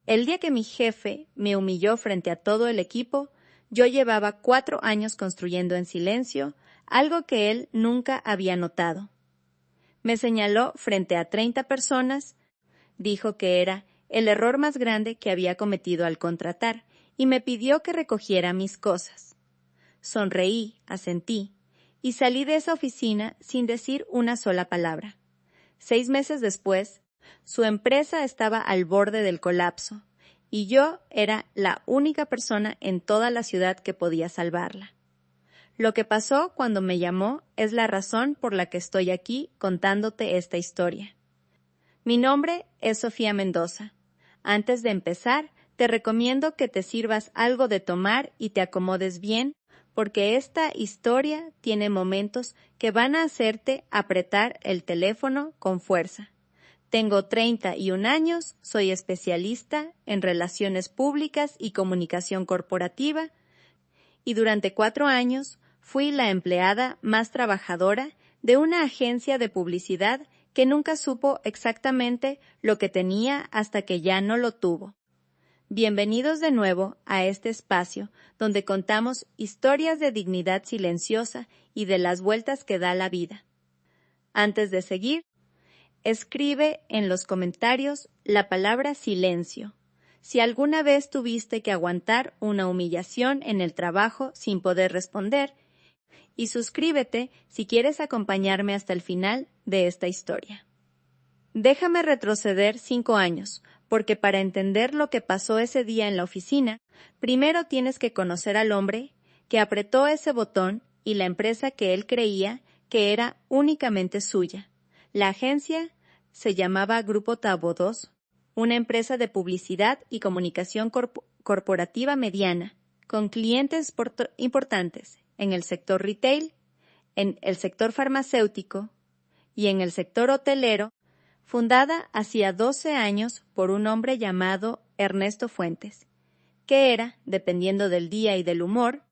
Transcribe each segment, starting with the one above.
El día que mi jefe me humilló frente a todo el equipo, yo llevaba 4 años construyendo en silencio algo que él nunca había notado. Me señaló frente a 30 personas, dijo que era el error más grande que había cometido al contratar y me pidió que recogiera mis cosas. Sonreí, asentí y salí de esa oficina sin decir una sola palabra. 6 meses después, su empresa estaba al borde del colapso y yo era la única persona en toda la ciudad que podía salvarla. Lo que pasó cuando me llamó es la razón por la que estoy aquí contándote esta historia. Mi nombre es Sofía Mendoza. Antes de empezar, te recomiendo que te sirvas algo de tomar y te acomodes bien, porque esta historia tiene momentos que van a hacerte apretar el teléfono con fuerza. Tengo 31 años, soy especialista en relaciones públicas y comunicación corporativa, y durante 4 años fui la empleada más trabajadora de una agencia de publicidad que nunca supo exactamente lo que tenía hasta que ya no lo tuvo. Bienvenidos de nuevo a este espacio donde contamos historias de dignidad silenciosa y de las vueltas que da la vida. Antes de seguir, escribe en los comentarios la palabra silencio. Si alguna vez tuviste que aguantar una humillación en el trabajo sin poder responder, y suscríbete si quieres acompañarme hasta el final de esta historia. Déjame retroceder 5 años, porque para entender lo que pasó ese día en la oficina, primero tienes que conocer al hombre que apretó ese botón y la empresa que él creía que era únicamente suya. La agencia se llamaba Grupo Tabo II, una empresa de publicidad y comunicación corporativa mediana, con clientes importantes en el sector retail, en el sector farmacéutico y en el sector hotelero, fundada hacía 12 años por un hombre llamado Ernesto Fuentes, que era, dependiendo del día y del humor,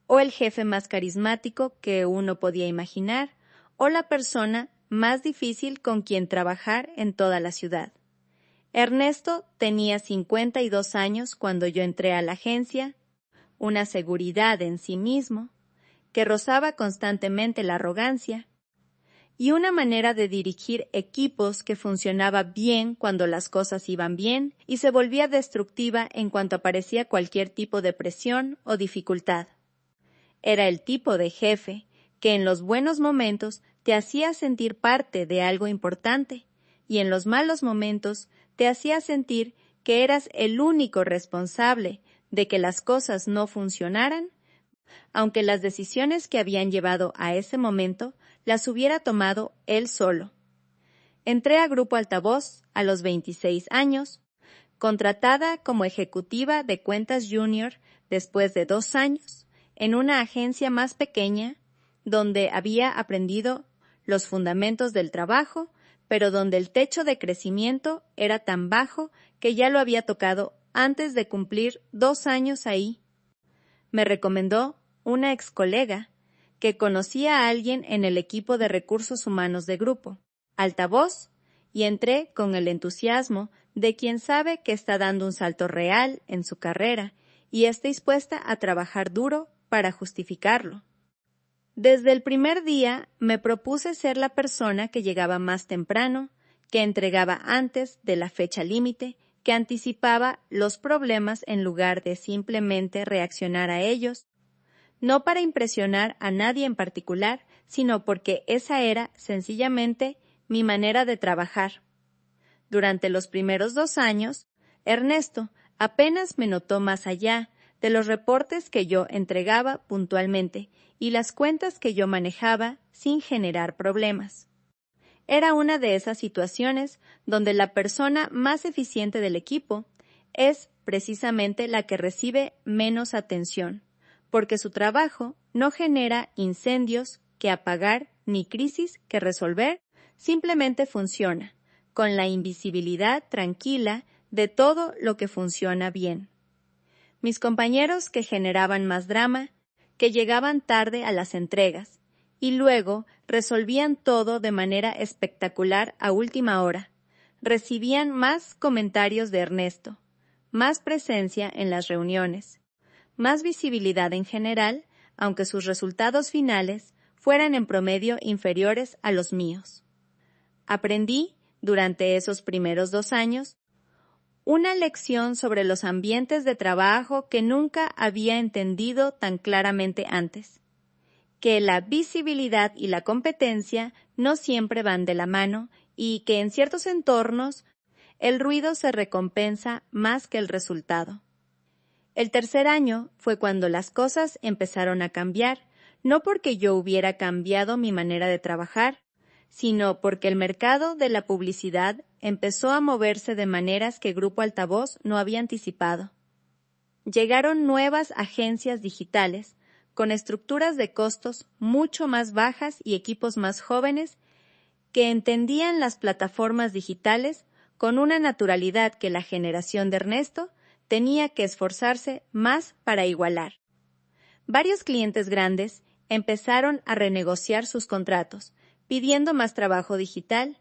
o el jefe más carismático que uno podía imaginar, o la persona más difícil con quien trabajar en toda la ciudad. Ernesto tenía 52 años cuando yo entré a la agencia, una seguridad en sí mismo, que rozaba constantemente la arrogancia, y una manera de dirigir equipos que funcionaba bien cuando las cosas iban bien y se volvía destructiva en cuanto aparecía cualquier tipo de presión o dificultad. Era el tipo de jefe que en los buenos momentos te hacía sentir parte de algo importante y en los malos momentos te hacía sentir que eras el único responsable de que las cosas no funcionaran, aunque las decisiones que habían llevado a ese momento las hubiera tomado él solo. Entré a Grupo Altavoz a los 26 años, contratada como ejecutiva de cuentas junior después de 2 años, en una agencia más pequeña, donde había aprendido los fundamentos del trabajo, pero donde el techo de crecimiento era tan bajo que ya lo había tocado antes de cumplir 2 años ahí. Me recomendó una ex colega que conocía a alguien en el equipo de recursos humanos de Grupo Altavoz, y entré con el entusiasmo de quien sabe que está dando un salto real en su carrera y está dispuesta a trabajar duro para justificarlo. Desde el primer día me propuse ser la persona que llegaba más temprano, que entregaba antes de la fecha límite, que anticipaba los problemas en lugar de simplemente reaccionar a ellos, no para impresionar a nadie en particular, sino porque esa era sencillamente mi manera de trabajar. Durante los primeros 2 años, Ernesto apenas me notó más allá de los reportes que yo entregaba puntualmente y las cuentas que yo manejaba sin generar problemas. Era una de esas situaciones donde la persona más eficiente del equipo es precisamente la que recibe menos atención, porque su trabajo no genera incendios que apagar ni crisis que resolver, simplemente funciona, con la invisibilidad tranquila de todo lo que funciona bien. Mis compañeros que generaban más drama, que llegaban tarde a las entregas, y luego resolvían todo de manera espectacular a última hora, recibían más comentarios de Ernesto, más presencia en las reuniones, más visibilidad en general, aunque sus resultados finales fueran en promedio inferiores a los míos. Aprendí, durante esos primeros 2 años, una lección sobre los ambientes de trabajo que nunca había entendido tan claramente antes, que la visibilidad y la competencia no siempre van de la mano y que en ciertos entornos el ruido se recompensa más que el resultado. El tercer año fue cuando las cosas empezaron a cambiar, no porque yo hubiera cambiado mi manera de trabajar, sino porque el mercado de la publicidad empezó a moverse de maneras que Grupo Altavoz no había anticipado. Llegaron nuevas agencias digitales, con estructuras de costos mucho más bajas y equipos más jóvenes que entendían las plataformas digitales con una naturalidad que la generación de Ernesto tenía que esforzarse más para igualar. Varios clientes grandes empezaron a renegociar sus contratos, pidiendo más trabajo digital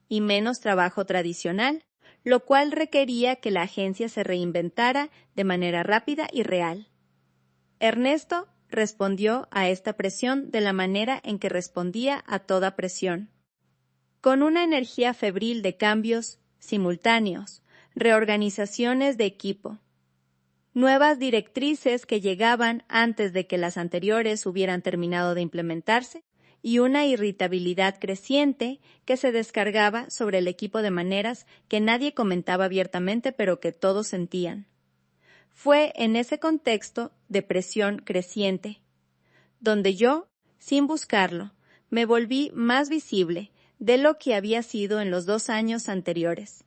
y menos trabajo tradicional, lo cual requería que la agencia se reinventara de manera rápida y real. Ernesto respondió a esta presión de la manera en que respondía a toda presión, con una energía febril de cambios simultáneos, reorganizaciones de equipo, nuevas directrices que llegaban antes de que las anteriores hubieran terminado de implementarse, y una irritabilidad creciente que se descargaba sobre el equipo de maneras que nadie comentaba abiertamente pero que todos sentían. Fue en ese contexto de presión creciente, donde yo, sin buscarlo, me volví más visible de lo que había sido en los 2 años anteriores.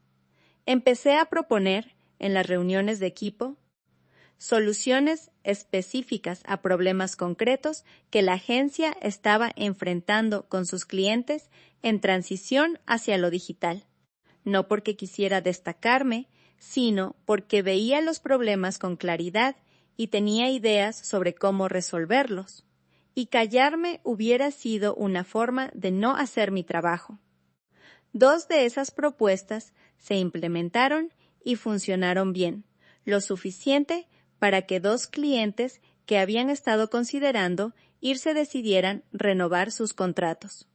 Empecé a proponer, en las reuniones de equipo, soluciones específicas a problemas concretos que la agencia estaba enfrentando con sus clientes en transición hacia lo digital, no porque quisiera destacarme, sino porque veía los problemas con claridad y tenía ideas sobre cómo resolverlos, y callarme hubiera sido una forma de no hacer mi trabajo. 2 de esas propuestas se implementaron y funcionaron bien, lo suficiente para que 2 clientes que habían estado considerando irse decidieran renovar sus contratos.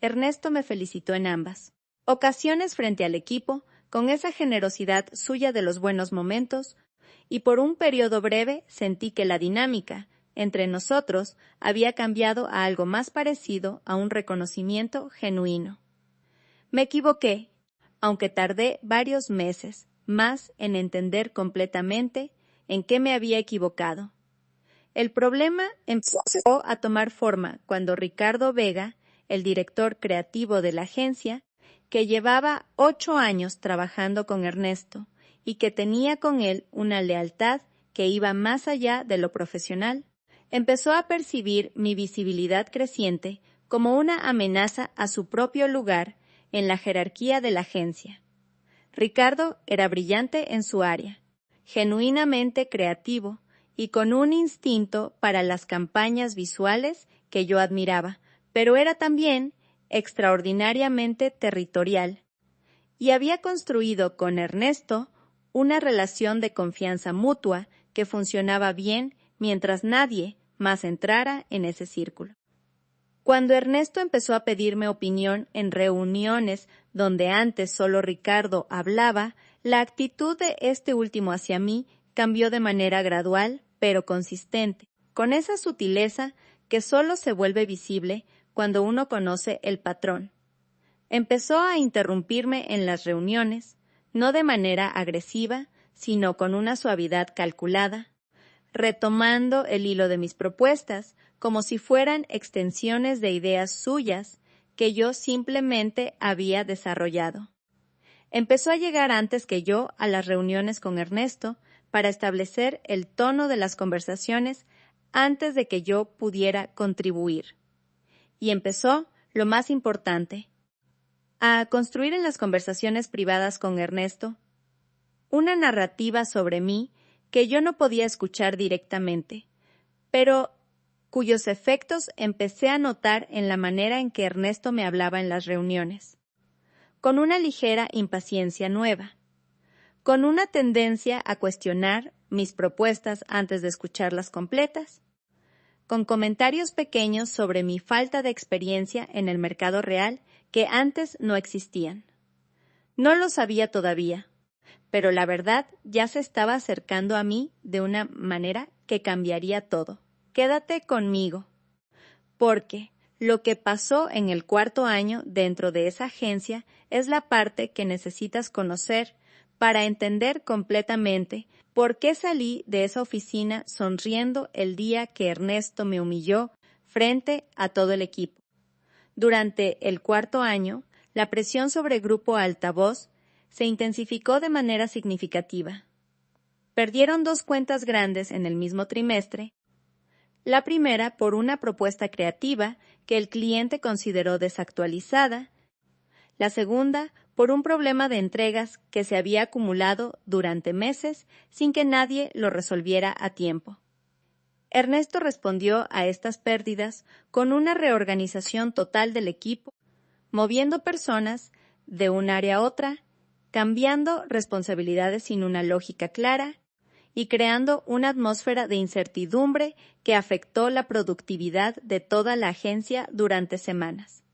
Ernesto me felicitó en ambas ocasiones frente al equipo, con esa generosidad suya de los buenos momentos, y por un periodo breve sentí que la dinámica entre nosotros había cambiado a algo más parecido a un reconocimiento genuino. Me equivoqué, aunque tardé varios meses más en entender completamente en qué me había equivocado. El problema empezó a tomar forma cuando Ricardo Vega, el director creativo de la agencia, que llevaba 8 años trabajando con Ernesto y que tenía con él una lealtad que iba más allá de lo profesional, empezó a percibir mi visibilidad creciente como una amenaza a su propio lugar en la jerarquía de la agencia. Ricardo era brillante en su área, genuinamente creativo y con un instinto para las campañas visuales que yo admiraba, pero era también extraordinariamente territorial, y había construido con Ernesto una relación de confianza mutua que funcionaba bien mientras nadie más entrara en ese círculo. Cuando Ernesto empezó a pedirme opinión en reuniones donde antes solo Ricardo hablaba, la actitud de este último hacia mí cambió de manera gradual, pero consistente, con esa sutileza que solo se vuelve visible cuando uno conoce el patrón. Empezó a interrumpirme en las reuniones, no de manera agresiva, sino con una suavidad calculada, retomando el hilo de mis propuestas, como si fueran extensiones de ideas suyas que yo simplemente había desarrollado. Empezó a llegar antes que yo a las reuniones con Ernesto para establecer el tono de las conversaciones antes de que yo pudiera contribuir. Y empezó lo más importante, a construir en las conversaciones privadas con Ernesto una narrativa sobre mí que yo no podía escuchar directamente, pero cuyos efectos empecé a notar en la manera en que Ernesto me hablaba en las reuniones, con una ligera impaciencia nueva, con una tendencia a cuestionar mis propuestas antes de escucharlas completas, con comentarios pequeños sobre mi falta de experiencia en el mercado real que antes no existían. No lo sabía todavía, pero la verdad ya se estaba acercando a mí de una manera que cambiaría todo. Quédate conmigo, porque lo que pasó en el 4º año dentro de esa agencia es la parte que necesitas conocer para entender completamente por qué salí de esa oficina sonriendo el día que Ernesto me humilló frente a todo el equipo. Durante el 4º año, la presión sobre Grupo Altavoz se intensificó de manera significativa. Perdieron 2 cuentas grandes en el mismo trimestre. La primera por una propuesta creativa que el cliente consideró desactualizada, la segunda por un problema de entregas que se había acumulado durante meses sin que nadie lo resolviera a tiempo. Ernesto respondió a estas pérdidas con una reorganización total del equipo, moviendo personas de un área a otra, cambiando responsabilidades sin una lógica clara y creando una atmósfera de incertidumbre que afectó la productividad de toda la agencia durante semanas.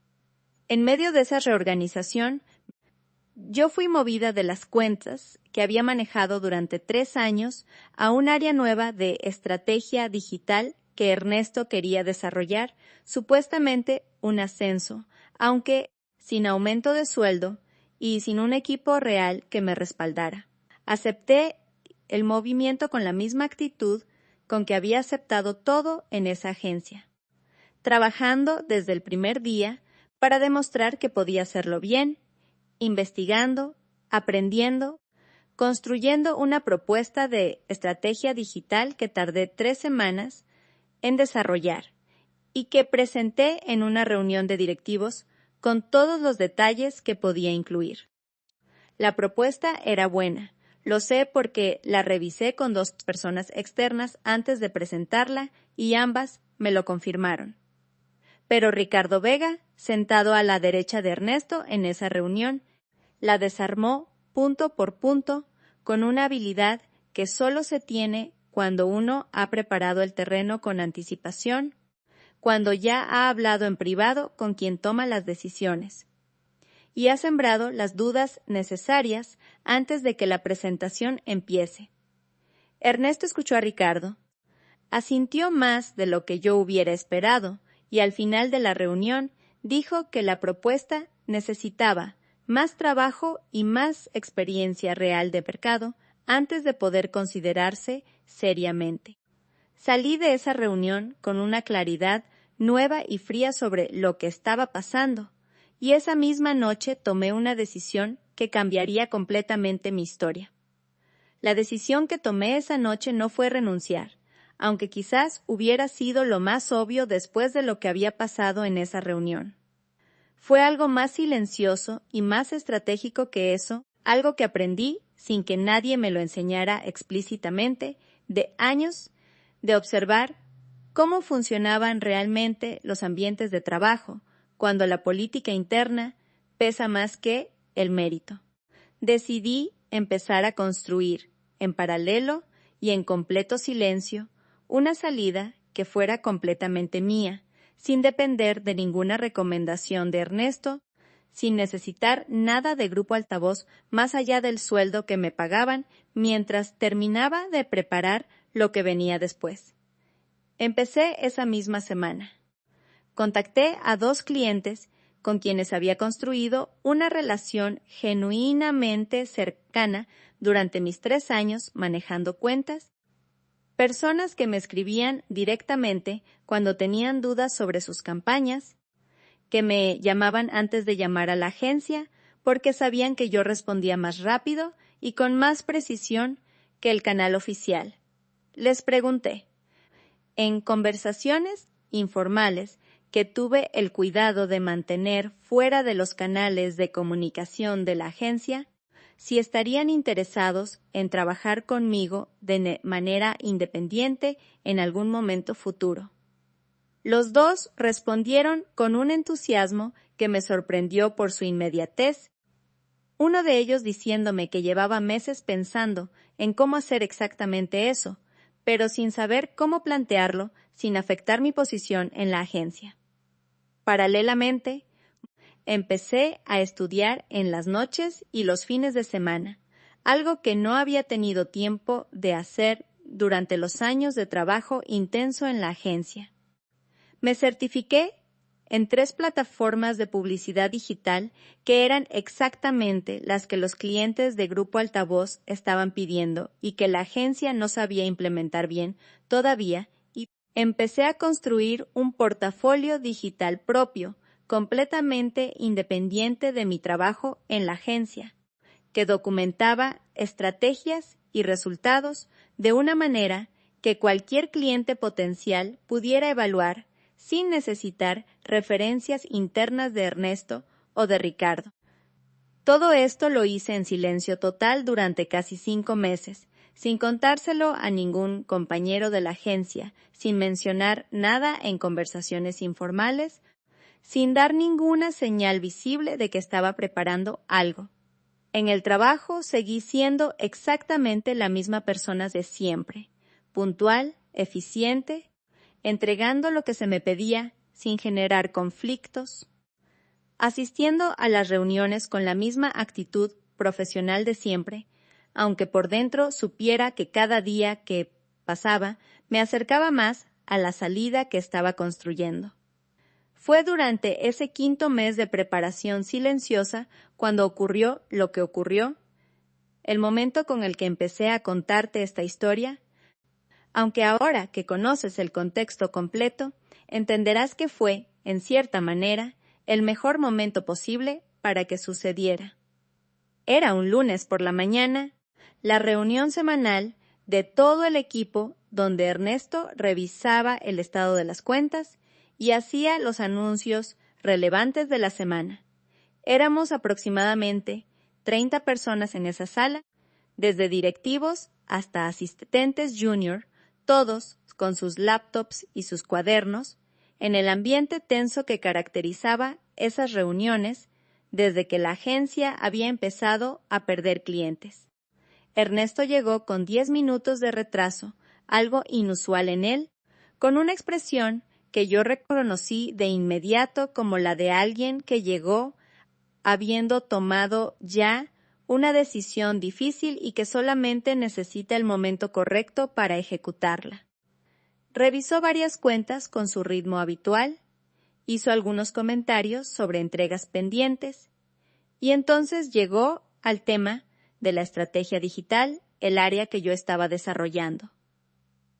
En medio de esa reorganización, yo fui movida de las cuentas que había manejado durante 3 años a un área nueva de estrategia digital que Ernesto quería desarrollar, supuestamente un ascenso, aunque sin aumento de sueldo y sin un equipo real que me respaldara. Acepté el movimiento con la misma actitud con que había aceptado todo en esa agencia, trabajando desde el primer día para demostrar que podía hacerlo bien, investigando, aprendiendo, construyendo una propuesta de estrategia digital que tardé 3 semanas en desarrollar y que presenté en una reunión de directivos con todos los detalles que podía incluir. La propuesta era buena. Lo sé porque la revisé con 2 personas externas antes de presentarla y ambas me lo confirmaron. Pero Ricardo Vega, sentado a la derecha de Ernesto en esa reunión, la desarmó punto por punto con una habilidad que solo se tiene cuando uno ha preparado el terreno con anticipación, cuando ya ha hablado en privado con quien toma las decisiones y ha sembrado las dudas necesarias antes de que la presentación empiece. Ernesto escuchó a Ricardo, asintió más de lo que yo hubiera esperado y al final de la reunión dijo que la propuesta necesitaba más trabajo y más experiencia real de mercado antes de poder considerarse seriamente. Salí de esa reunión con una claridad nueva y fría sobre lo que estaba pasando, y esa misma noche tomé una decisión que cambiaría completamente mi historia. La decisión que tomé esa noche no fue renunciar, aunque quizás hubiera sido lo más obvio después de lo que había pasado en esa reunión. Fue algo más silencioso y más estratégico que eso, algo que aprendí sin que nadie me lo enseñara explícitamente, de años de observar cómo funcionaban realmente los ambientes de trabajo, cuando la política interna pesa más que el mérito. Decidí empezar a construir, en paralelo y en completo silencio, una salida que fuera completamente mía, sin depender de ninguna recomendación de Ernesto, sin necesitar nada de Grupo Altavoz más allá del sueldo que me pagaban mientras terminaba de preparar lo que venía después. Empecé esa misma semana. Contacté a 2 clientes con quienes había construido una relación genuinamente cercana durante mis 3 años manejando cuentas, personas que me escribían directamente cuando tenían dudas sobre sus campañas, que me llamaban antes de llamar a la agencia porque sabían que yo respondía más rápido y con más precisión que el canal oficial. Les pregunté, en conversaciones informales que tuve el cuidado de mantener fuera de los canales de comunicación de la agencia, si estarían interesados en trabajar conmigo de manera independiente en algún momento futuro. Los 2 respondieron con un entusiasmo que me sorprendió por su inmediatez Uno de ellos diciéndome que llevaba meses pensando en cómo hacer exactamente eso, pero sin saber cómo plantearlo sin afectar mi posición en la agencia. Paralelamente, empecé a estudiar en las noches y los fines de semana, algo que no había tenido tiempo de hacer durante los años de trabajo intenso en la agencia. Me certifiqué en 3 plataformas de publicidad digital que eran exactamente las que los clientes de Grupo Altavoz estaban pidiendo y que la agencia no sabía implementar bien todavía, y empecé a construir un portafolio digital propio, completamente independiente de mi trabajo en la agencia, que documentaba estrategias y resultados de una manera que cualquier cliente potencial pudiera evaluar sin necesitar referencias internas de Ernesto o de Ricardo. Todo esto lo hice en silencio total durante casi 5 meses, sin contárselo a ningún compañero de la agencia, sin mencionar nada en conversaciones informales, sin dar ninguna señal visible de que estaba preparando algo. En el trabajo seguí siendo exactamente la misma persona de siempre, puntual, eficiente, entregando lo que se me pedía sin generar conflictos, asistiendo a las reuniones con la misma actitud profesional de siempre, aunque por dentro supiera que cada día que pasaba me acercaba más a la salida que estaba construyendo. Fue durante ese 5º mes de preparación silenciosa cuando ocurrió lo que ocurrió, el momento con el que empecé a contarte esta historia. Aunque ahora que conoces el contexto completo, entenderás que fue, en cierta manera, el mejor momento posible para que sucediera. Era un lunes por la mañana, la reunión semanal de todo el equipo donde Ernesto revisaba el estado de las cuentas y hacía los anuncios relevantes de la semana. Éramos aproximadamente 30 personas en esa sala, desde directivos hasta asistentes junior, todos con sus laptops y sus cuadernos, en el ambiente tenso que caracterizaba esas reuniones desde que la agencia había empezado a perder clientes. Ernesto llegó con 10 minutos de retraso, algo inusual en él, con una expresión que yo reconocí de inmediato como la de alguien que llegó habiendo tomado ya una decisión difícil y que solamente necesita el momento correcto para ejecutarla. Revisó varias cuentas con su ritmo habitual, hizo algunos comentarios sobre entregas pendientes, y entonces llegó al tema de la estrategia digital, el área que yo estaba desarrollando.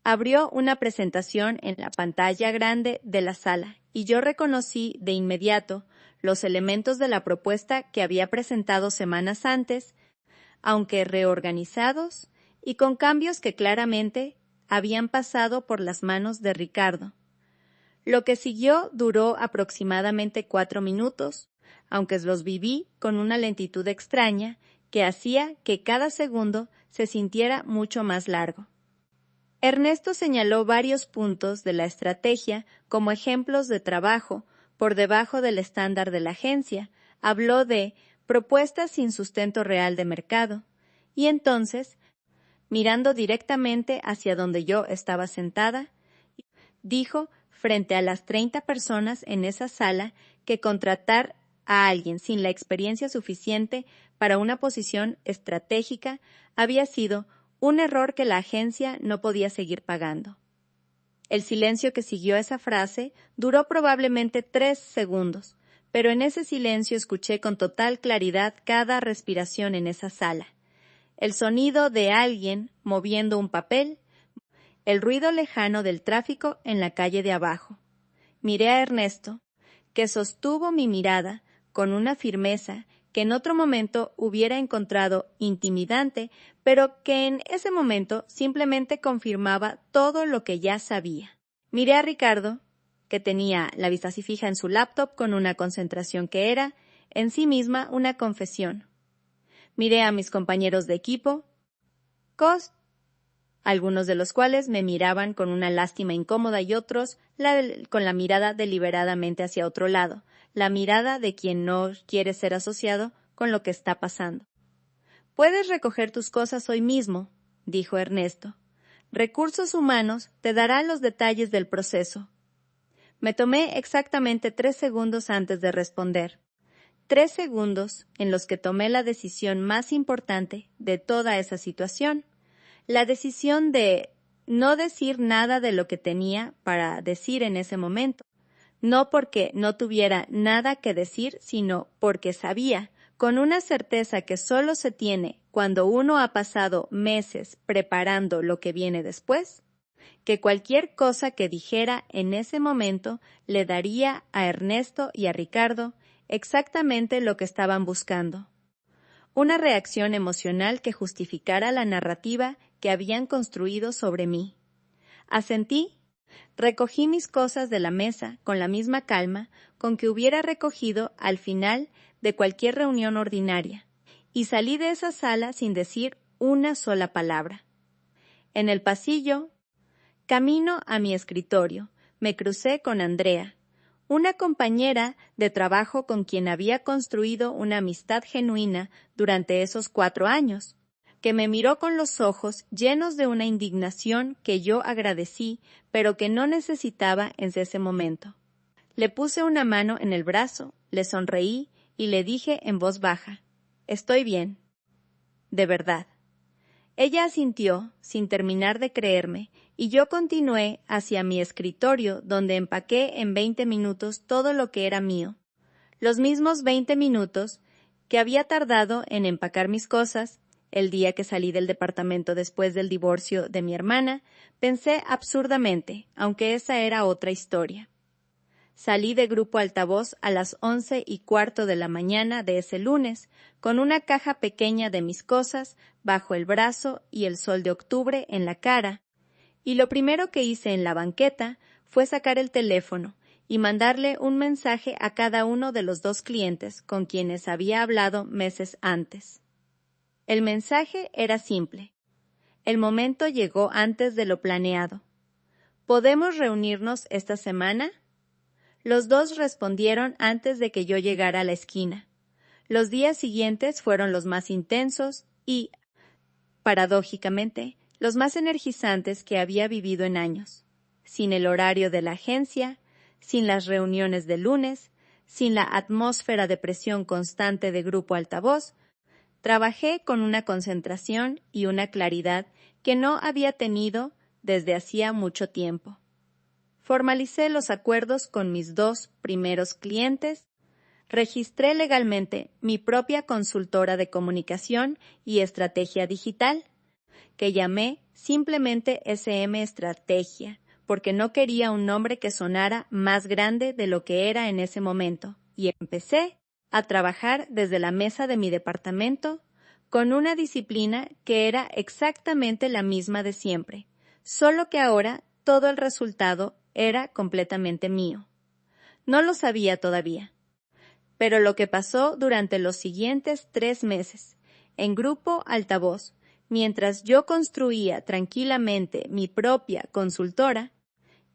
Abrió una presentación en la pantalla grande de la sala, y yo reconocí de inmediato los elementos de la propuesta que había presentado semanas antes, aunque reorganizados y con cambios que claramente habían pasado por las manos de Ricardo. Lo que siguió duró aproximadamente 4 minutos, aunque los viví con una lentitud extraña que hacía que cada segundo se sintiera mucho más largo. Ernesto señaló varios puntos de la estrategia como ejemplos de trabajo por debajo del estándar de la agencia, habló de propuestas sin sustento real de mercado, y entonces, mirando directamente hacia donde yo estaba sentada, dijo frente a las 30 personas en esa sala que contratar a alguien sin la experiencia suficiente para una posición estratégica había sido un error que la agencia no podía seguir pagando. El silencio que siguió a esa frase duró probablemente 3 segundos, pero en ese silencio escuché con total claridad cada respiración en esa sala. El sonido de alguien moviendo un papel, el ruido lejano del tráfico en la calle de abajo. Miré a Ernesto, que sostuvo mi mirada con una firmeza que en otro momento hubiera encontrado intimidante, pero que en ese momento simplemente confirmaba todo lo que ya sabía. Miré a Ricardo, que tenía la vista así fija en su laptop con una concentración que era, en sí misma, una confesión. Miré a mis compañeros de equipo, algunos de los cuales me miraban con una lástima incómoda y otros con la mirada deliberadamente hacia otro lado, la mirada de quien no quiere ser asociado con lo que está pasando. «Puedes recoger tus cosas hoy mismo», dijo Ernesto. «Recursos Humanos te dará los detalles del proceso». Me tomé exactamente 3 segundos antes de responder. 3 segundos en los que tomé la decisión más importante de toda esa situación. La decisión de no decir nada de lo que tenía para decir en ese momento. No porque no tuviera nada que decir, sino porque sabía, con una certeza que solo se tiene cuando uno ha pasado meses preparando lo que viene después, que cualquier cosa que dijera en ese momento le daría a Ernesto y a Ricardo exactamente lo que estaban buscando. Una reacción emocional que justificara la narrativa que habían construido sobre mí. Asentí. Recogí mis cosas de la mesa con la misma calma con que hubiera recogido al final de cualquier reunión ordinaria, y salí de esa sala sin decir una sola palabra. En el pasillo, camino a mi escritorio, me crucé con Andrea, una compañera de trabajo con quien había construido una amistad genuina durante esos 4 años, que me miró con los ojos llenos de una indignación que yo agradecí, pero que no necesitaba en ese momento. Le puse una mano en el brazo, le sonreí y le dije en voz baja, «Estoy bien. De verdad». Ella asintió, sin terminar de creerme, y yo continué hacia mi escritorio, donde empaqué en 20 minutos todo lo que era mío. Los mismos 20 minutos que había tardado en empacar mis cosas. El día que salí del departamento después del divorcio de mi hermana, pensé absurdamente, aunque esa era otra historia. Salí de Grupo Altavoz a las 11:15 de la mañana de ese lunes, con una caja pequeña de mis cosas bajo el brazo y el sol de octubre en la cara, y lo primero que hice en la banqueta fue sacar el teléfono y mandarle un mensaje a cada uno de los 2 clientes con quienes había hablado meses antes. El mensaje era simple. El momento llegó antes de lo planeado. ¿Podemos reunirnos esta semana? Los 2 respondieron antes de que yo llegara a la esquina. Los días siguientes fueron los más intensos y, paradójicamente, los más energizantes que había vivido en años. Sin el horario de la agencia, sin las reuniones de lunes, sin la atmósfera de presión constante de Grupo Altavoz, trabajé con una concentración y una claridad que no había tenido desde hacía mucho tiempo. Formalicé los acuerdos con mis 2 primeros clientes, registré legalmente mi propia consultora de comunicación y estrategia digital, que llamé simplemente SM Estrategia, porque no quería un nombre que sonara más grande de lo que era en ese momento, y empecé a trabajar desde la mesa de mi departamento con una disciplina que era exactamente la misma de siempre, solo que ahora todo el resultado era completamente mío. No lo sabía todavía. Pero lo que pasó durante los siguientes 3 meses, en Grupo Altavoz, mientras yo construía tranquilamente mi propia consultora,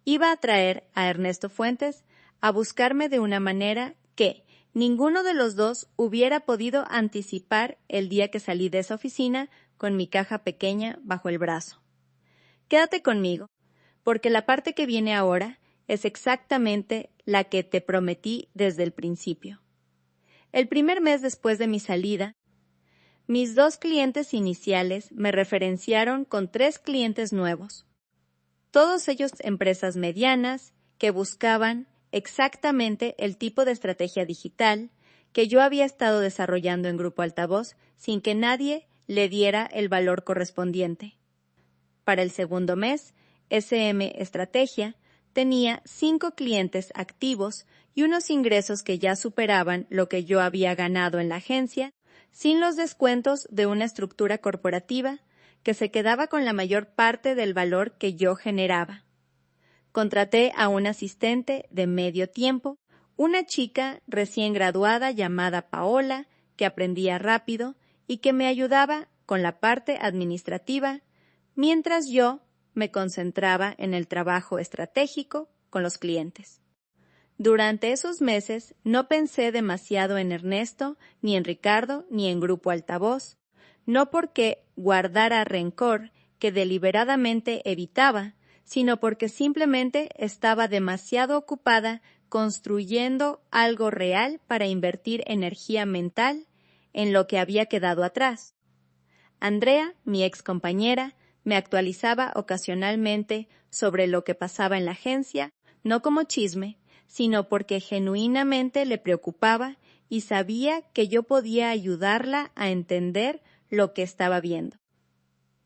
iba a traer a Ernesto Fuentes a buscarme de una manera que ninguno de los 2 hubiera podido anticipar el día que salí de esa oficina con mi caja pequeña bajo el brazo. Quédate conmigo, porque la parte que viene ahora es exactamente la que te prometí desde el principio. El primer mes después de mi salida, mis 2 clientes iniciales me referenciaron con 3 clientes nuevos. Todos ellos empresas medianas que buscaban exactamente el tipo de estrategia digital que yo había estado desarrollando en Grupo Altavoz sin que nadie le diera el valor correspondiente. Para el segundo mes, SM Estrategia tenía 5 clientes activos y unos ingresos que ya superaban lo que yo había ganado en la agencia, sin los descuentos de una estructura corporativa que se quedaba con la mayor parte del valor que yo generaba. Contraté a un asistente de medio tiempo, una chica recién graduada llamada Paola, que aprendía rápido y que me ayudaba con la parte administrativa, mientras yo me concentraba en el trabajo estratégico con los clientes. Durante esos meses no pensé demasiado en Ernesto, ni en Ricardo, ni en Grupo Altavoz, no porque guardara rencor que deliberadamente evitaba, sino porque simplemente estaba demasiado ocupada construyendo algo real para invertir energía mental en lo que había quedado atrás. Andrea, mi ex compañera, me actualizaba ocasionalmente sobre lo que pasaba en la agencia, no como chisme, sino porque genuinamente le preocupaba y sabía que yo podía ayudarla a entender lo que estaba viendo.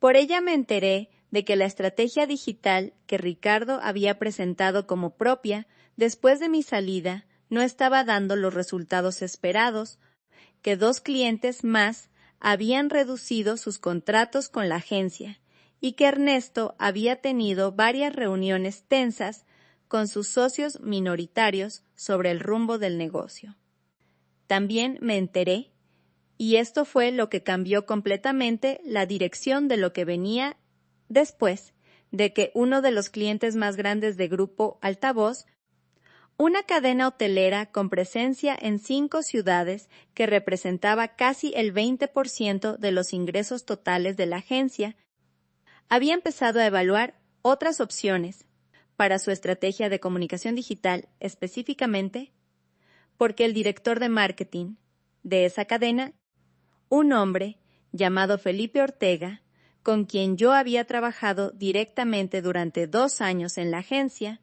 Por ella me enteré de que la estrategia digital que Ricardo había presentado como propia después de mi salida no estaba dando los resultados esperados, que 2 clientes más habían reducido sus contratos con la agencia y que Ernesto había tenido varias reuniones tensas con sus socios minoritarios sobre el rumbo del negocio. También me enteré, y esto fue lo que cambió completamente la dirección de lo que venía después, de que uno de los clientes más grandes de Grupo Altavoz, una cadena hotelera con presencia en 5 ciudades que representaba casi el 20% de los ingresos totales de la agencia, había empezado a evaluar otras opciones para su estrategia de comunicación digital específicamente porque el director de marketing de esa cadena, un hombre llamado Felipe Ortega, con quien yo había trabajado directamente durante 2 años en la agencia,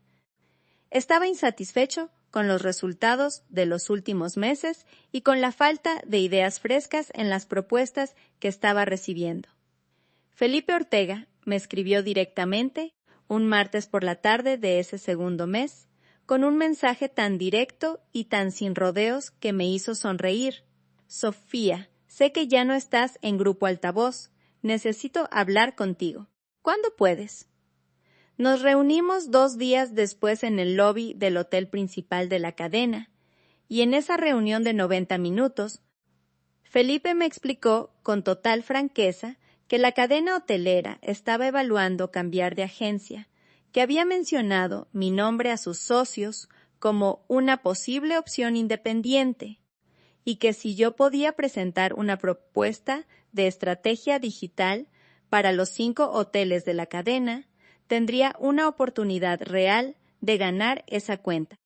estaba insatisfecho con los resultados de los últimos meses y con la falta de ideas frescas en las propuestas que estaba recibiendo. Felipe Ortega me escribió directamente un martes por la tarde de ese segundo mes, con un mensaje tan directo y tan sin rodeos que me hizo sonreír. Sofía, sé que ya no estás en Grupo Altavoz. Necesito hablar contigo. ¿Cuándo puedes? Nos reunimos 2 días después en el lobby del hotel principal de la cadena, y en esa reunión de 90 minutos, Felipe me explicó con total franqueza que la cadena hotelera estaba evaluando cambiar de agencia, que había mencionado mi nombre a sus socios como una posible opción independiente, y que si yo podía presentar una propuesta de estrategia digital para los 5 hoteles de la cadena, tendría una oportunidad real de ganar esa cuenta.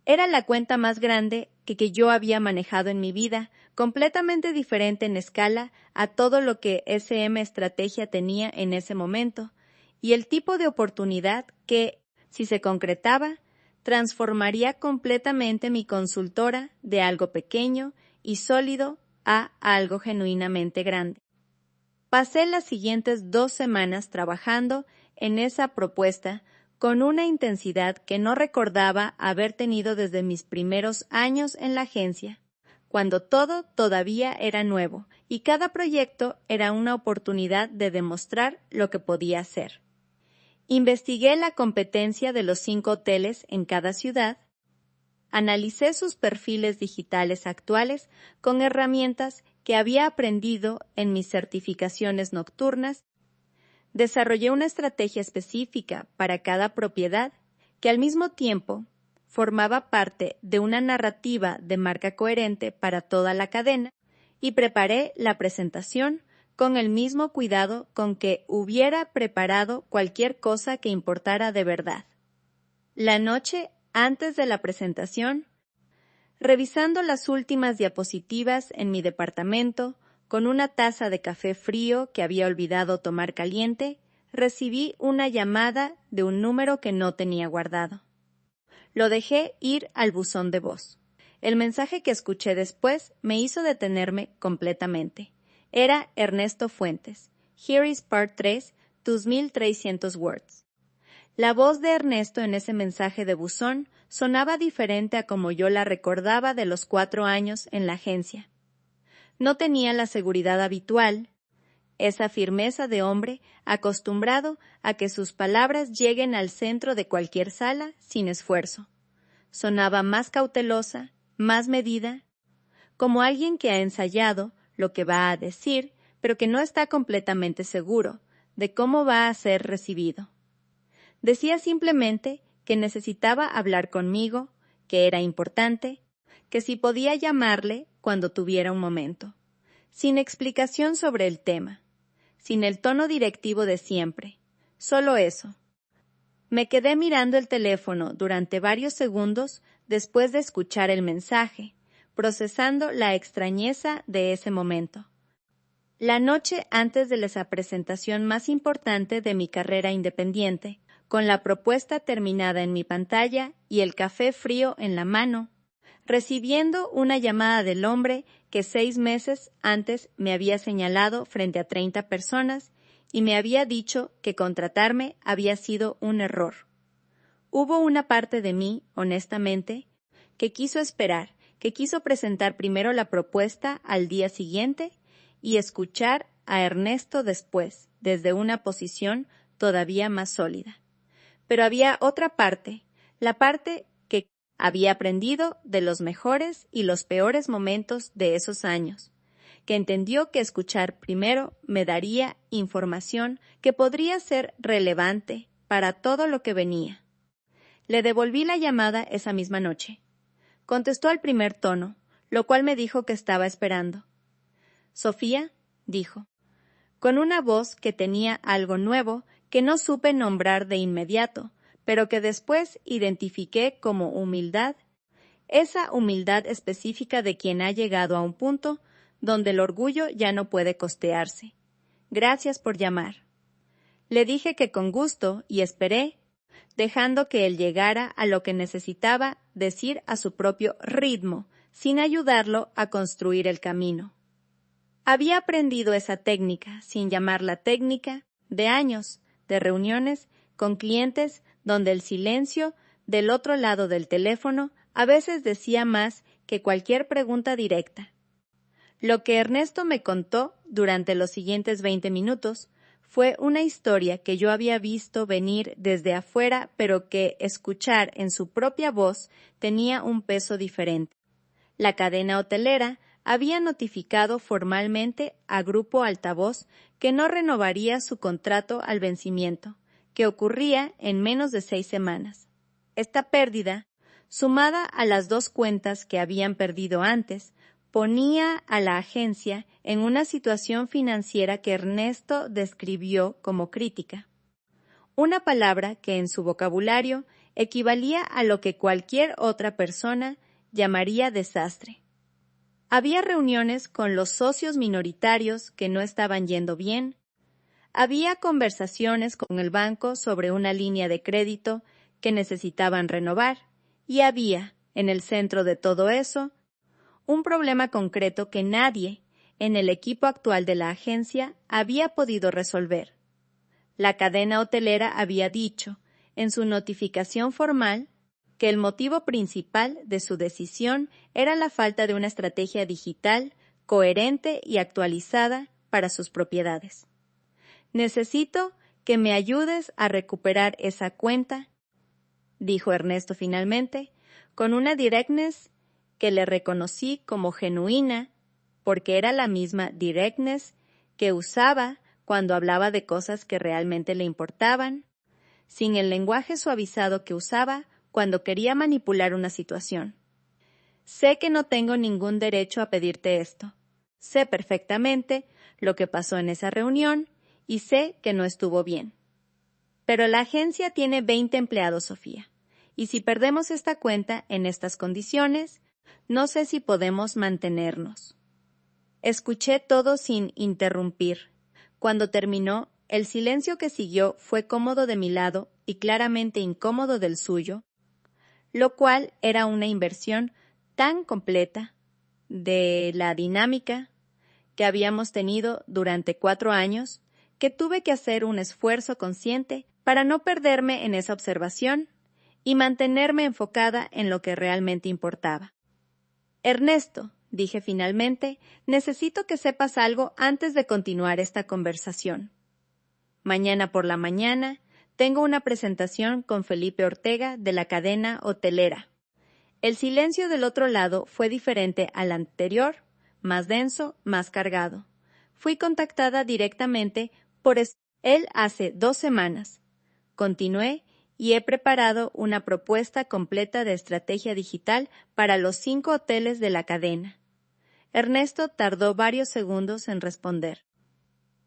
Era la cuenta más grande que yo había manejado en mi vida, completamente diferente en escala a todo lo que SM Estrategia tenía en ese momento, y el tipo de oportunidad que, si se concretaba, transformaría completamente mi consultora de algo pequeño y sólido a algo genuinamente grande. Pasé las siguientes 2 semanas trabajando en esa propuesta con una intensidad que no recordaba haber tenido desde mis primeros años en la agencia, cuando todo todavía era nuevo y cada proyecto era una oportunidad de demostrar lo que podía hacer. Investigué la competencia de los 5 hoteles en cada ciudad, analicé sus perfiles digitales actuales con herramientas que había aprendido en mis certificaciones nocturnas, desarrollé una estrategia específica para cada propiedad que al mismo tiempo formaba parte de una narrativa de marca coherente para toda la cadena y preparé la presentación con el mismo cuidado con que hubiera preparado cualquier cosa que importara de verdad. La noche antes de la presentación, revisando las últimas diapositivas en mi departamento, con una taza de café frío que había olvidado tomar caliente, recibí una llamada de un número que no tenía guardado. Lo dejé ir al buzón de voz. El mensaje que escuché después me hizo detenerme completamente. Era Ernesto Fuentes. Here is part 3, tus 1300 words. La voz de Ernesto en ese mensaje de buzón sonaba diferente a como yo la recordaba de los 4 años en la agencia. No tenía la seguridad habitual, esa firmeza de hombre acostumbrado a que sus palabras lleguen al centro de cualquier sala sin esfuerzo. Sonaba más cautelosa, más medida, como alguien que ha ensayado lo que va a decir, pero que no está completamente seguro de cómo va a ser recibido. Decía simplemente que necesitaba hablar conmigo, que era importante, que si podía llamarle cuando tuviera un momento, sin explicación sobre el tema, sin el tono directivo de siempre, solo eso. Me quedé mirando el teléfono durante varios segundos después de escuchar el mensaje, procesando la extrañeza de ese momento. La noche antes de la presentación más importante de mi carrera independiente, con la propuesta terminada en mi pantalla y el café frío en la mano, recibiendo una llamada del hombre que 6 meses antes me había señalado frente a 30 personas y me había dicho que contratarme había sido un error. Hubo una parte de mí, honestamente, que quiso esperar, que quiso presentar primero la propuesta al día siguiente y escuchar a Ernesto después, desde una posición todavía más sólida. Pero había otra parte, la parte que había aprendido de los mejores y los peores momentos de esos años, que entendió que escuchar primero me daría información que podría ser relevante para todo lo que venía. Le devolví la llamada esa misma noche. Contestó al primer tono, lo cual me dijo que estaba esperando. Sofía, dijo, con una voz que tenía algo nuevo que no supe nombrar de inmediato, pero que después identifiqué como humildad, esa humildad específica de quien ha llegado a un punto donde el orgullo ya no puede costearse. Gracias por llamar. Le dije que con gusto y esperé, dejando que él llegara a lo que necesitaba decir a su propio ritmo, sin ayudarlo a construir el camino. Había aprendido esa técnica, sin llamarla técnica, de años, de reuniones con clientes donde el silencio del otro lado del teléfono a veces decía más que cualquier pregunta directa. Lo que Ernesto me contó durante los siguientes 20 minutos fue una historia que yo había visto venir desde afuera, pero que escuchar en su propia voz tenía un peso diferente. La cadena hotelera había notificado formalmente a Grupo Altavoz que no renovaría su contrato al vencimiento, que ocurría en menos de 6 semanas. Esta pérdida, sumada a las 2 cuentas que habían perdido antes, ponía a la agencia en una situación financiera que Ernesto describió como crítica. Una palabra que en su vocabulario equivalía a lo que cualquier otra persona llamaría desastre. Había reuniones con los socios minoritarios que no estaban yendo bien. Había conversaciones con el banco sobre una línea de crédito que necesitaban renovar. Y había, en el centro de todo eso, un problema concreto que nadie, en el equipo actual de la agencia, había podido resolver. La cadena hotelera había dicho, en su notificación formal, que el motivo principal de su decisión era la falta de una estrategia digital coherente y actualizada para sus propiedades. Necesito que me ayudes a recuperar esa cuenta, dijo Ernesto finalmente, con una directness que le reconocí como genuina, porque era la misma directness que usaba cuando hablaba de cosas que realmente le importaban, sin el lenguaje suavizado que usaba cuando quería manipular una situación. Sé que no tengo ningún derecho a pedirte esto. Sé perfectamente lo que pasó en esa reunión y sé que no estuvo bien. Pero la agencia tiene 20 empleados, Sofía, y si perdemos esta cuenta en estas condiciones, no sé si podemos mantenernos. Escuché todo sin interrumpir. Cuando terminó, el silencio que siguió fue cómodo de mi lado y claramente incómodo del suyo, lo cual era una inversión tan completa de la dinámica que habíamos tenido durante 4 años que tuve que hacer un esfuerzo consciente para no perderme en esa observación y mantenerme enfocada en lo que realmente importaba. Ernesto, dije finalmente, necesito que sepas algo antes de continuar esta conversación. Mañana por la mañana tengo una presentación con Felipe Ortega de la cadena hotelera. El silencio del otro lado fue diferente al anterior, más denso, más cargado. Fui contactada directamente por él hace 2 semanas. Continué y he preparado una propuesta completa de estrategia digital para los 5 hoteles de la cadena. Ernesto tardó varios segundos en responder.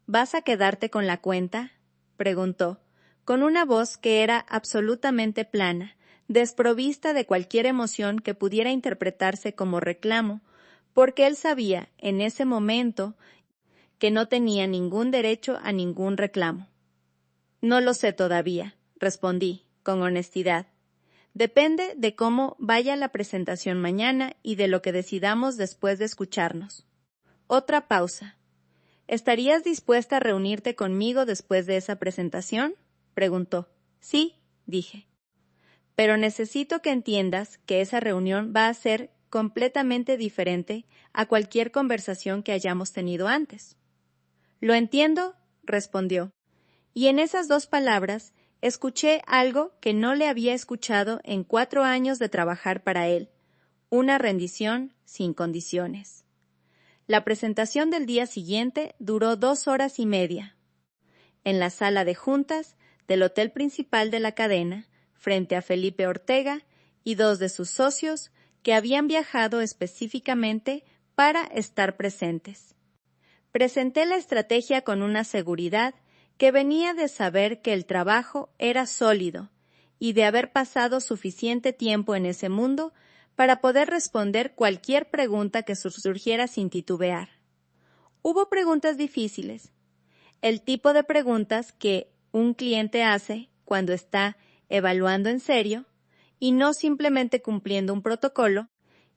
¿Vas a quedarte con la cuenta?, preguntó, con una voz que era absolutamente plana, desprovista de cualquier emoción que pudiera interpretarse como reclamo, porque él sabía, en ese momento, que no tenía ningún derecho a ningún reclamo. No lo sé todavía, respondí, con honestidad. Depende de cómo vaya la presentación mañana y de lo que decidamos después de escucharnos. Otra pausa. ¿Estarías dispuesta a reunirte conmigo después de esa presentación?, preguntó. Sí, dije. Pero necesito que entiendas que esa reunión va a ser completamente diferente a cualquier conversación que hayamos tenido antes. Lo entiendo, respondió. Y en esas 2 palabras escuché algo que no le había escuchado en 4 años de trabajar para él, una rendición sin condiciones. La presentación del día siguiente duró 2 horas y media. En la sala de juntas del hotel principal de la cadena, frente a Felipe Ortega y 2 de sus socios que habían viajado específicamente para estar presentes. Presenté la estrategia con una seguridad que venía de saber que el trabajo era sólido y de haber pasado suficiente tiempo en ese mundo para poder responder cualquier pregunta que surgiera sin titubear. Hubo preguntas difíciles, el tipo de preguntas que un cliente hace cuando está evaluando en serio y no simplemente cumpliendo un protocolo,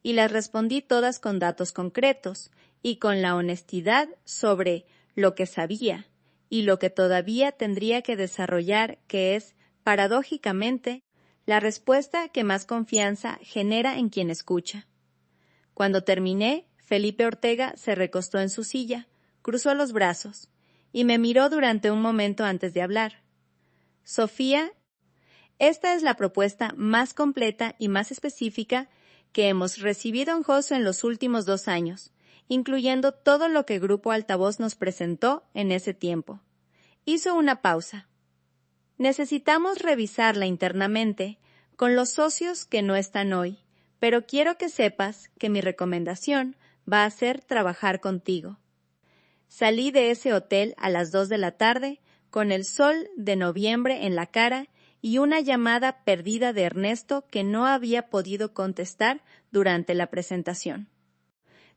y las respondí todas con datos concretos y con la honestidad sobre lo que sabía y lo que todavía tendría que desarrollar, que es, paradójicamente, la respuesta que más confianza genera en quien escucha. Cuando terminé, Felipe Ortega se recostó en su silla, cruzó los brazos y me miró durante un momento antes de hablar. Sofía, esta es la propuesta más completa y más específica que hemos recibido en Joso en los últimos 2 años, incluyendo todo lo que Grupo Altavoz nos presentó en ese tiempo. Hizo una pausa. Necesitamos revisarla internamente con los socios que no están hoy, pero quiero que sepas que mi recomendación va a ser trabajar contigo. Salí de ese hotel a las 2 de la tarde, con el sol de noviembre en la cara y una llamada perdida de Ernesto que no había podido contestar durante la presentación.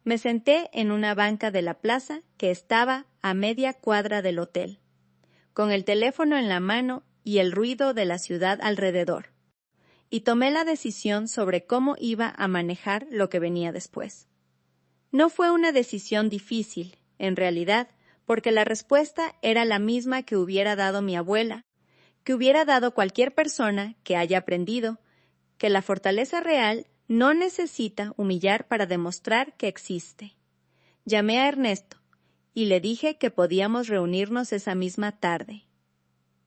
Me senté en una banca de la plaza que estaba a media cuadra del hotel, con el teléfono en la mano y el ruido de la ciudad alrededor, y tomé la decisión sobre cómo iba a manejar lo que venía después. No fue una decisión difícil, en realidad, porque la respuesta era la misma que hubiera dado mi abuela, que hubiera dado cualquier persona que haya aprendido que la fortaleza real no necesita humillar para demostrar que existe. Llamé a Ernesto y le dije que podíamos reunirnos esa misma tarde.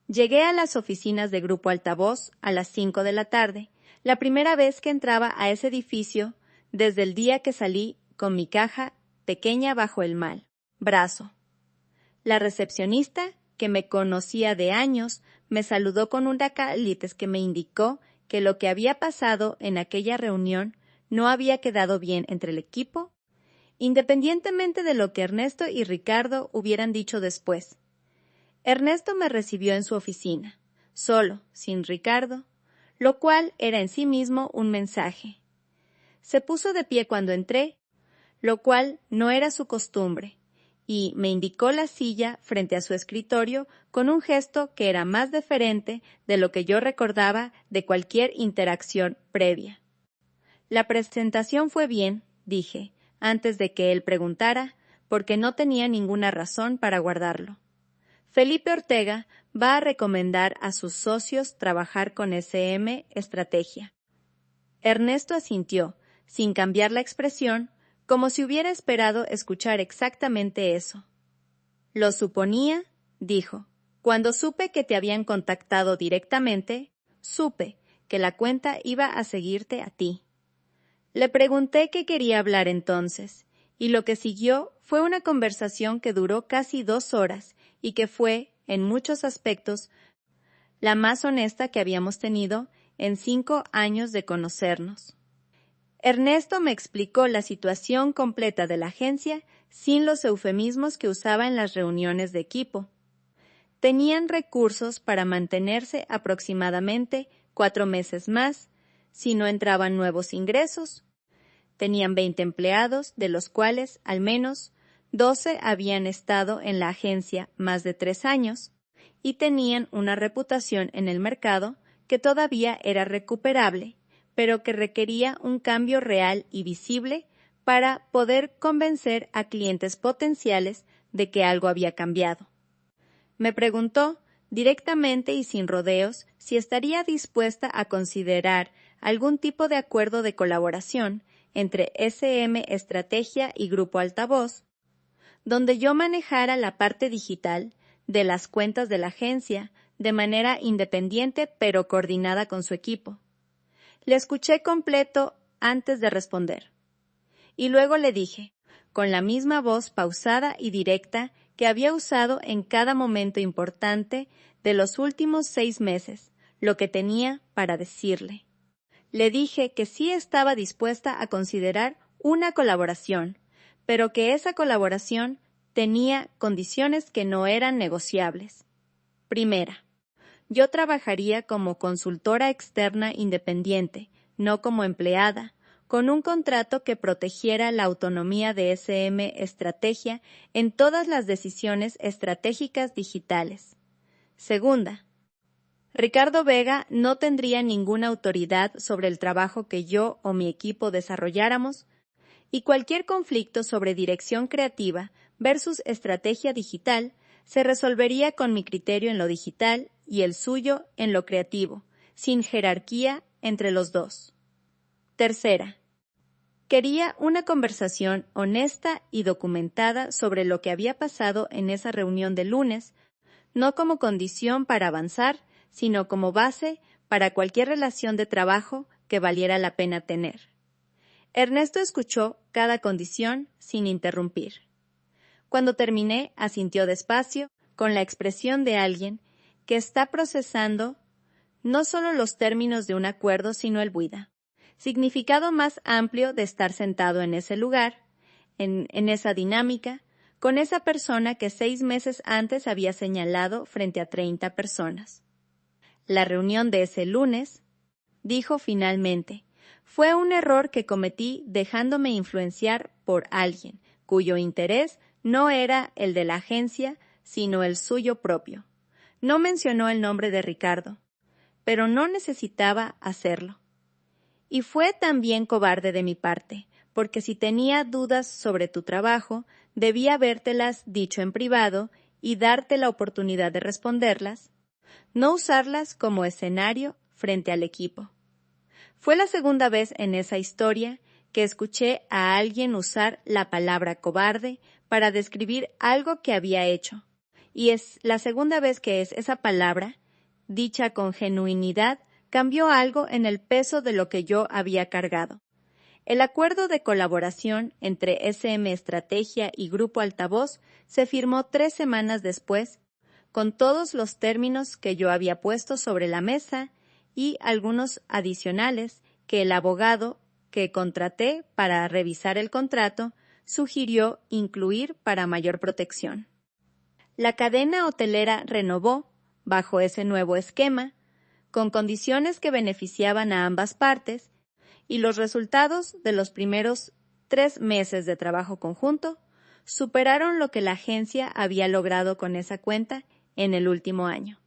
Llegué a las oficinas de Grupo Altavoz a las 5 de la tarde, la primera vez que entraba a ese edificio desde el día que salí con mi caja pequeña bajo el brazo. La recepcionista, que me conocía de años, me saludó con una calitis que me indicó que lo que había pasado en aquella reunión no había quedado bien entre el equipo, independientemente de lo que Ernesto y Ricardo hubieran dicho después. Ernesto me recibió en su oficina, solo, sin Ricardo, lo cual era en sí mismo un mensaje. Se puso de pie cuando entré, lo cual no era su costumbre, y me indicó la silla frente a su escritorio con un gesto que era más deferente de lo que yo recordaba de cualquier interacción previa. La presentación fue bien, dije, antes de que él preguntara, porque no tenía ninguna razón para guardarlo. Felipe Ortega va a recomendar a sus socios trabajar con SM Estrategia. Ernesto asintió, sin cambiar la expresión, como si hubiera esperado escuchar exactamente eso. Lo suponía, dijo. Cuando supe que te habían contactado directamente, supe que la cuenta iba a seguirte a ti. Le pregunté qué quería hablar entonces, y lo que siguió fue una conversación que duró casi 2 horas y que fue, en muchos aspectos, la más honesta que habíamos tenido en 5 años de conocernos. Ernesto me explicó la situación completa de la agencia sin los eufemismos que usaba en las reuniones de equipo. Tenían recursos para mantenerse aproximadamente 4 meses más si no entraban nuevos ingresos. Tenían 20 empleados, de los cuales al menos 12 habían estado en la agencia más de 3 años y tenían una reputación en el mercado que todavía era recuperable, pero que requería un cambio real y visible para poder convencer a clientes potenciales de que algo había cambiado. Me preguntó, directamente y sin rodeos, si estaría dispuesta a considerar algún tipo de acuerdo de colaboración entre SM Estrategia y Grupo Altavoz, donde yo manejara la parte digital de las cuentas de la agencia de manera independiente pero coordinada con su equipo. Le escuché completo antes de responder. Y luego le dije, con la misma voz pausada y directa que había usado en cada momento importante de los últimos 6 meses, lo que tenía para decirle. Le dije que sí estaba dispuesta a considerar una colaboración, pero que esa colaboración tenía condiciones que no eran negociables. Primera, yo trabajaría como consultora externa independiente, no como empleada, con un contrato que protegiera la autonomía de SM Estrategia en todas las decisiones estratégicas digitales. Segunda, Ricardo Vega no tendría ninguna autoridad sobre el trabajo que yo o mi equipo desarrolláramos, y cualquier conflicto sobre dirección creativa versus estrategia digital se resolvería con mi criterio en lo digital y el suyo en lo creativo, sin jerarquía entre los dos. Tercera, quería una conversación honesta y documentada sobre lo que había pasado en esa reunión de lunes, no como condición para avanzar, sino como base para cualquier relación de trabajo que valiera la pena tener. Ernesto escuchó cada condición sin interrumpir. Cuando terminé, asintió despacio, con la expresión de alguien que está procesando no solo los términos de un acuerdo, sino el buida, significado más amplio de estar sentado en ese lugar, en esa dinámica, con esa persona que 6 meses antes había señalado frente a 30 personas. La reunión de ese lunes, dijo finalmente, fue un error que cometí dejándome influenciar por alguien cuyo interés no era el de la agencia, sino el suyo propio. No mencionó el nombre de Ricardo, pero no necesitaba hacerlo. Y fue también cobarde de mi parte, porque si tenía dudas sobre tu trabajo, debía habértelas dicho en privado y darte la oportunidad de responderlas, no usarlas como escenario frente al equipo. Fue la segunda vez en esa historia que escuché a alguien usar la palabra cobarde para describir algo que había hecho, y es la segunda vez que esa palabra, dicha con genuinidad, cambió algo en el peso de lo que yo había cargado. El acuerdo de colaboración entre SM Estrategia y Grupo Altavoz se firmó 3 semanas después, con todos los términos que yo había puesto sobre la mesa y algunos adicionales que el abogado que contraté para revisar el contrato sugirió incluir para mayor protección. La cadena hotelera renovó, bajo ese nuevo esquema, con condiciones que beneficiaban a ambas partes, y los resultados de los primeros 3 meses de trabajo conjunto superaron lo que la agencia había logrado con esa cuenta en el último año.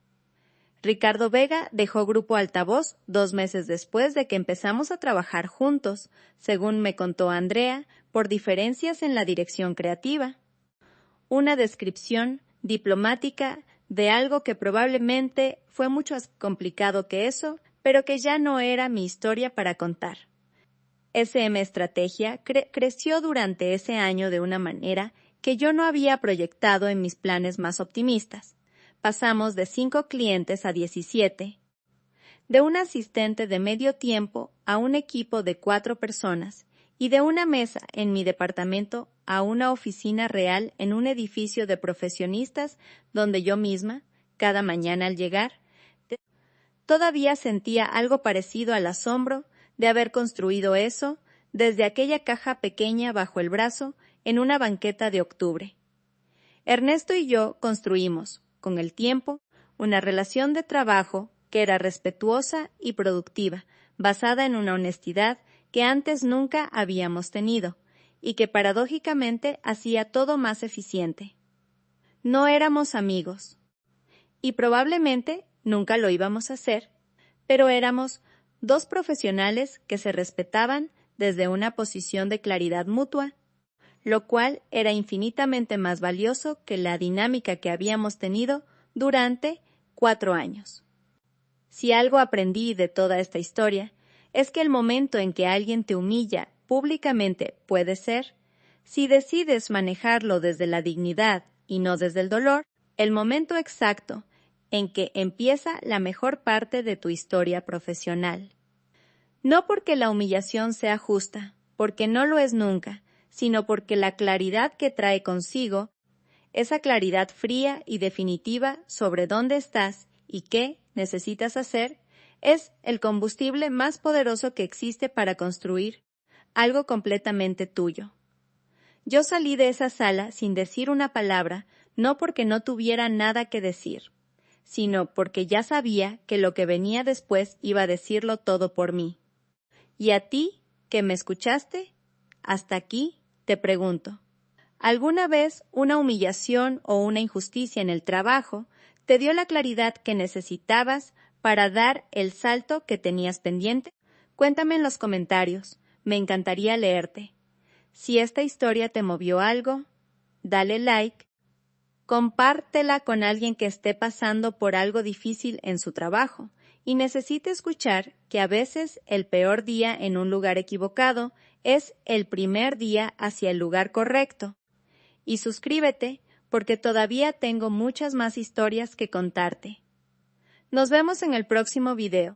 Ricardo Vega dejó Grupo Altavoz 2 meses después de que empezamos a trabajar juntos, según me contó Andrea, por diferencias en la dirección creativa. Una descripción diplomática de algo que probablemente fue mucho más complicado que eso, pero que ya no era mi historia para contar. SM Estrategia creció durante ese año de una manera que yo no había proyectado en mis planes más optimistas. Pasamos de 5 clientes a 17, de un asistente de medio tiempo a un equipo de 4 personas y de una mesa en mi departamento a una oficina real en un edificio de profesionistas donde yo misma, cada mañana al llegar, todavía sentía algo parecido al asombro de haber construido eso desde aquella caja pequeña bajo el brazo en una banqueta de octubre. Ernesto y yo construimos, con el tiempo, una relación de trabajo que era respetuosa y productiva, basada en una honestidad que antes nunca habíamos tenido, y que paradójicamente hacía todo más eficiente. No éramos amigos, y probablemente nunca lo íbamos a hacer, pero éramos dos profesionales que se respetaban desde una posición de claridad mutua, lo cual era infinitamente más valioso que la dinámica que habíamos tenido durante 4 años. Si algo aprendí de toda esta historia, es que el momento en que alguien te humilla públicamente puede ser, si decides manejarlo desde la dignidad y no desde el dolor, el momento exacto en que empieza la mejor parte de tu historia profesional. No porque la humillación sea justa, porque no lo es nunca, sino porque la claridad que trae consigo, esa claridad fría y definitiva sobre dónde estás y qué necesitas hacer, es el combustible más poderoso que existe para construir algo completamente tuyo. Yo salí de esa sala sin decir una palabra, no porque no tuviera nada que decir, sino porque ya sabía que lo que venía después iba a decirlo todo por mí. Y a ti, que me escuchaste, hasta aquí, te pregunto, ¿alguna vez una humillación o una injusticia en el trabajo te dio la claridad que necesitabas para dar el salto que tenías pendiente? Cuéntame en los comentarios, me encantaría leerte. Si esta historia te movió algo, dale like, compártela con alguien que esté pasando por algo difícil en su trabajo y necesite escuchar que a veces el peor día en un lugar equivocado es el primer día hacia el lugar correcto. Y suscríbete porque todavía tengo muchas más historias que contarte. Nos vemos en el próximo video.